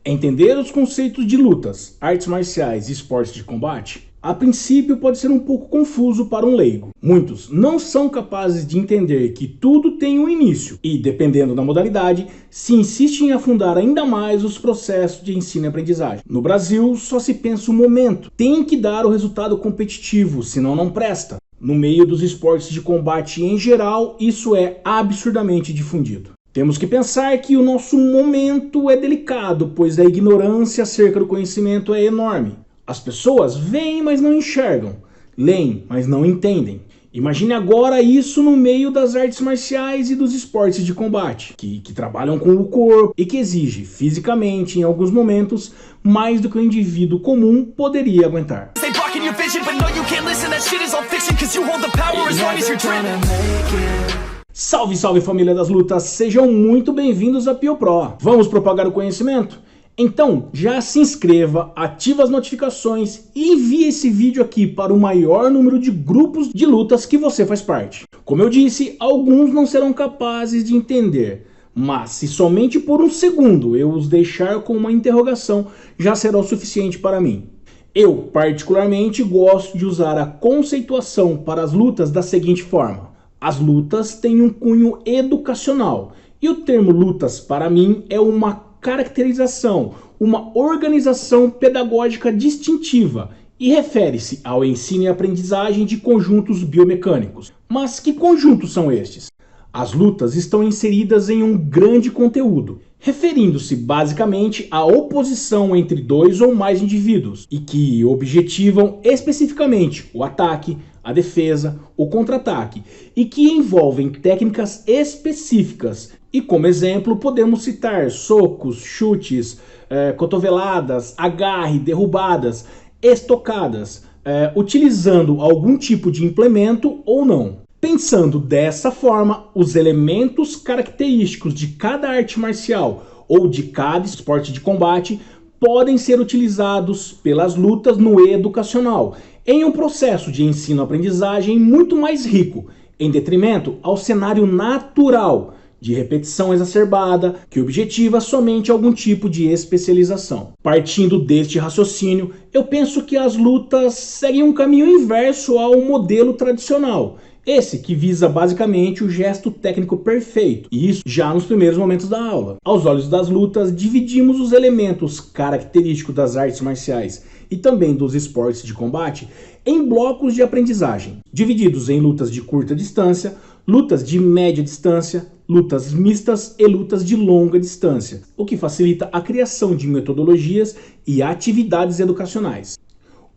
Entender os conceitos de lutas, artes marciais e esportes de combate, a princípio pode ser um pouco confuso para um leigo. Muitos não são capazes de entender que tudo tem um início e, dependendo da modalidade, se insiste em afundar ainda mais os processos de ensino e aprendizagem. No Brasil, só se pensa o momento. Tem que dar o resultado competitivo, senão não presta. No meio dos esportes de combate em geral, isso é absurdamente difundido. Temos que pensar que o nosso momento é delicado, pois a ignorância acerca do conhecimento é enorme. As pessoas veem, mas não enxergam. Leem, mas não entendem. Imagine agora isso no meio das artes marciais e dos esportes de combate, que trabalham com o corpo e que exige, fisicamente, em alguns momentos, mais do que o indivíduo comum poderia aguentar. Salve, salve família das lutas, sejam muito bem-vindos a PioPro. Vamos propagar o conhecimento? Então, já se inscreva, ative as notificações e envie esse vídeo aqui para o maior número de grupos de lutas que você faz parte. Como eu disse, alguns não serão capazes de entender, mas se somente por um segundo eu os deixar com uma interrogação, já será o suficiente para mim. Eu, particularmente, gosto de usar a conceituação para as lutas da seguinte forma. As lutas têm um cunho educacional e o termo lutas, para mim, é uma caracterização, uma organização pedagógica distintiva e refere-se ao ensino e aprendizagem de conjuntos biomecânicos. Mas que conjuntos são estes? As lutas estão inseridas em um grande conteúdo, referindo-se basicamente à oposição entre dois ou mais indivíduos e que objetivam especificamente o ataque, a defesa, o contra-ataque e que envolvem técnicas específicas. E como exemplo podemos citar socos, chutes, cotoveladas, agarre, derrubadas, estocadas, utilizando algum tipo de implemento ou não. Pensando dessa forma, os elementos característicos de cada arte marcial ou de cada esporte de combate podem ser utilizados pelas lutas no educacional, em um processo de ensino-aprendizagem muito mais rico, em detrimento ao cenário natural de repetição exacerbada, que objetiva somente algum tipo de especialização. Partindo deste raciocínio, eu penso que as lutas seguem um caminho inverso ao modelo tradicional, esse que visa basicamente o gesto técnico perfeito, e isso já nos primeiros momentos da aula. Aos olhos das lutas, dividimos os elementos característicos das artes marciais e também dos esportes de combate em blocos de aprendizagem, divididos em lutas de curta distância, lutas de média distância, lutas mistas e lutas de longa distância, o que facilita a criação de metodologias e atividades educacionais.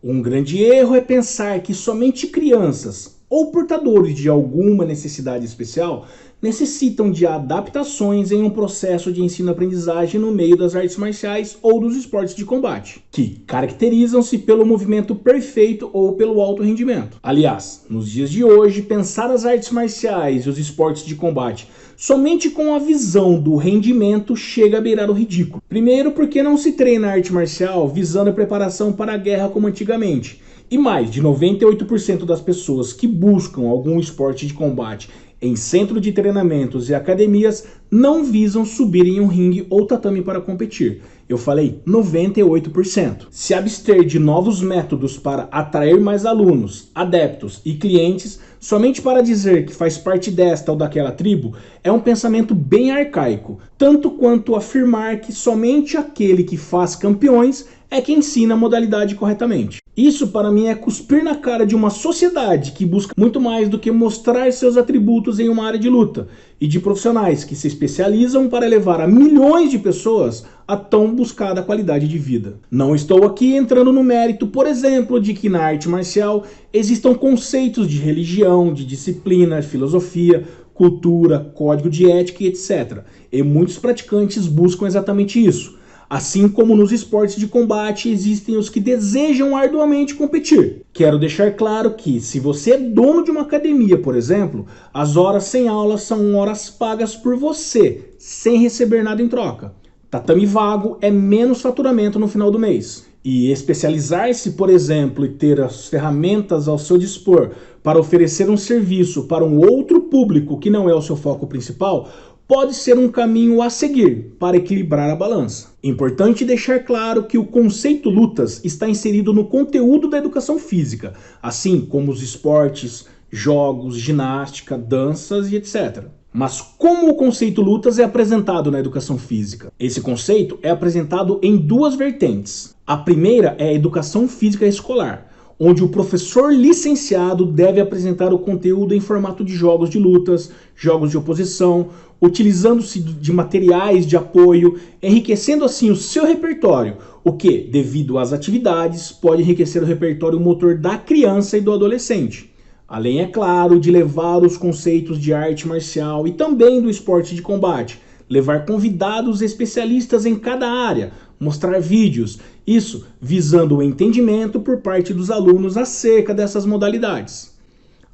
Um grande erro é pensar que somente crianças ou portadores de alguma necessidade especial necessitam de adaptações em um processo de ensino-aprendizagem no meio das artes marciais ou dos esportes de combate, que caracterizam-se pelo movimento perfeito ou pelo alto rendimento. Aliás, nos dias de hoje, pensar as artes marciais e os esportes de combate somente com a visão do rendimento chega a beirar o ridículo. Primeiro, porque não se treina a arte marcial visando a preparação para a guerra como antigamente. E mais de 98% das pessoas que buscam algum esporte de combate em centro de treinamentos e academias não visam subir em um ringue ou tatame para competir. Eu falei 98%. Se abster de novos métodos para atrair mais alunos, adeptos e clientes somente para dizer que faz parte desta ou daquela tribo é um pensamento bem arcaico, tanto quanto afirmar que somente aquele que faz campeões é que ensina a modalidade corretamente. Isso para mim é cuspir na cara de uma sociedade que busca muito mais do que mostrar seus atributos em uma área de luta e de profissionais que se especializam para levar a milhões de pessoas a tão buscada qualidade de vida. Não estou aqui entrando no mérito, por exemplo, de que na arte marcial existam conceitos de religião, de disciplina, filosofia, cultura, código de ética e etc. E muitos praticantes buscam exatamente isso. Assim como nos esportes de combate existem os que desejam arduamente competir. Quero deixar claro que, se você é dono de uma academia, por exemplo, as horas sem aula são horas pagas por você, sem receber nada em troca. Tatame vago é menos faturamento no final do mês. E especializar-se, por exemplo, e ter as ferramentas ao seu dispor para oferecer um serviço para um outro público que não é o seu foco principal, pode ser um caminho a seguir para equilibrar a balança. Importante deixar claro que o conceito lutas está inserido no conteúdo da educação física, assim como os esportes, jogos, ginástica, danças e etc. Mas como o conceito lutas é apresentado na educação física? Esse conceito é apresentado em duas vertentes. A primeira é a educação física escolar, onde o professor licenciado deve apresentar o conteúdo em formato de jogos de lutas, jogos de oposição, utilizando-se de materiais de apoio, enriquecendo assim o seu repertório, o que, devido às atividades, pode enriquecer o repertório motor da criança e do adolescente. Além, é claro, de levar os conceitos de arte marcial e também do esporte de combate, levar convidados especialistas em cada área, mostrar vídeos, isso visando o entendimento por parte dos alunos acerca dessas modalidades.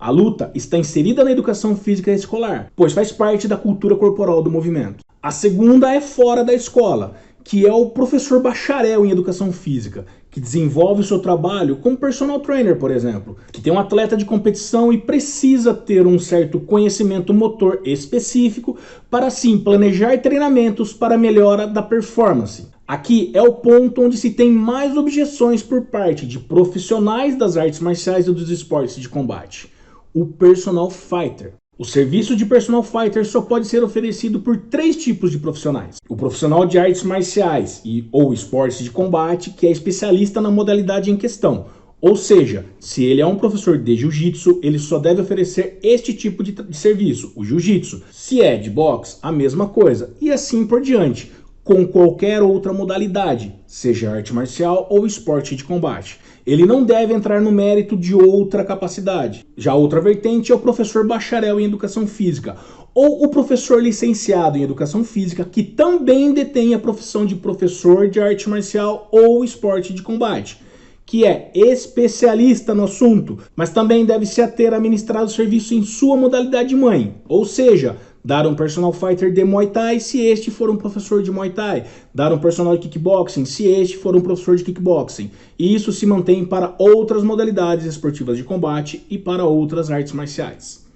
A luta está inserida na educação física escolar, pois faz parte da cultura corporal do movimento. A segunda é fora da escola, que é o professor bacharel em educação física, que desenvolve o seu trabalho como personal trainer, por exemplo, que tem um atleta de competição e precisa ter um certo conhecimento motor específico para assim planejar treinamentos para a melhora da performance. Aqui é o ponto onde se tem mais objeções por parte de profissionais das artes marciais e dos esportes de combate. O personal fighter. O serviço de personal fighter só pode ser oferecido por 3 tipos de profissionais. O profissional de artes marciais ou esportes de combate, que é especialista na modalidade em questão. Ou seja, se ele é um professor de jiu-jitsu, ele só deve oferecer este tipo de serviço, o jiu-jitsu. Se é de boxe, a mesma coisa. E assim por diante, com qualquer outra modalidade, seja arte marcial ou esporte de combate. Ele não deve entrar no mérito de outra capacidade. Já outra vertente é o professor bacharel em educação física, ou o professor licenciado em educação física, que também detém a profissão de professor de arte marcial ou esporte de combate, que é especialista no assunto, mas também deve se ater a ministrar o serviço em sua modalidade mãe, ou seja, dar um personal fighter de Muay Thai se este for um professor de Muay Thai, dar um personal de kickboxing se este for um professor de kickboxing. E isso se mantém para outras modalidades esportivas de combate e para outras artes marciais.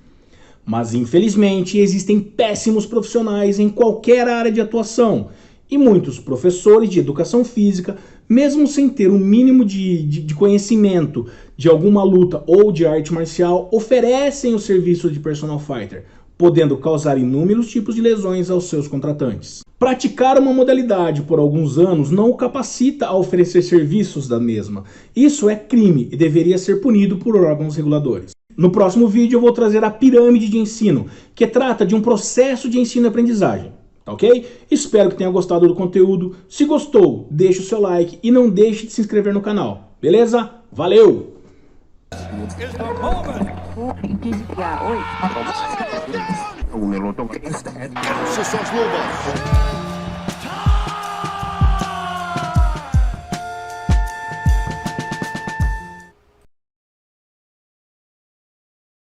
Mas infelizmente existem péssimos profissionais em qualquer área de atuação e muitos professores de educação física, mesmo sem ter o mínimo de conhecimento de alguma luta ou de arte marcial, oferecem o serviço de personal fighter, podendo causar inúmeros tipos de lesões aos seus contratantes. Praticar uma modalidade por alguns anos não o capacita a oferecer serviços da mesma. Isso é crime e deveria ser punido por órgãos reguladores. No próximo vídeo eu vou trazer a pirâmide de ensino, que trata de um processo de ensino e aprendizagem. Tá ok? Espero que tenha gostado do conteúdo. Se gostou, deixe o seu like e não deixe de se inscrever no canal. Beleza? Valeu! Uno lo toca. Esos son luvas.